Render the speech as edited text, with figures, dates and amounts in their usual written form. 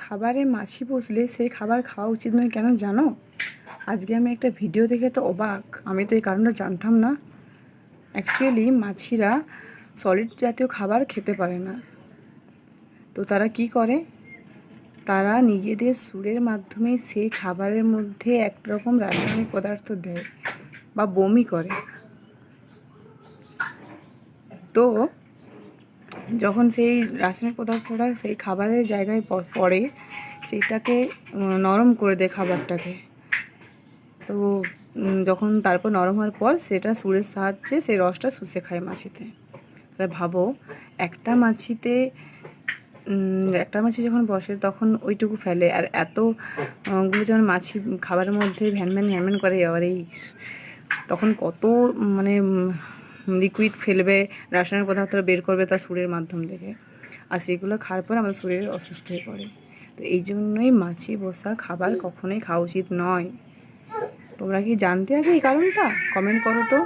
খাবারে মাছি বসলে সেই খাবার খাওয়া উচিত নয় কেন জানো? আজকে আমি একটা ভিডিও দেখে তো অবাক, আমি তো এই কারণটা জানতাম না। অ্যাকচুয়ালি মাছিরা সলিড জাতীয় খাবার খেতে পারে না। তো তারা কি করে, তারা নিজেদের সুরের মাধ্যমে সেই খাবারের মধ্যে একরকম রাসায়নিক পদার্থ দেয় বা বমি করে। তো যখন সেই রাসায়নিক পদার্থটা সেই খাবারের জায়গায় পড়ে, সেটাকে নরম করে দেয় খাবারটাকে। তো যখন তারপর নরম হওয়ার পর সেটা সুরের সাহায্যে সেই রসটা শুষে খায় মাছিতে। তাহলে ভাবো, একটা মাছিতে একটা মাছি যখন বসে তখন ওইটুকু ফেলে, আর এতগুলো যখন মাছি খাবারের মধ্যে ভ্যানভ্যান ভ্যানভ্যান করে, আবার এই তখন কত মানে লিকুইড ফেলবে, রাসায়নিক পদার্থ বের করবে তার সুরের মাধ্যম থেকে, আর সেগুলো খাওয়ার পর আমাদের শরীরে অসুস্থ হয়ে পড়ে। তো এই জন্যই মাছি বসা খাবার কখনোই খাওয়া উচিত নয়। তোমরা কি জানতে আগে এই কারণটা? কমেন্ট করো তো।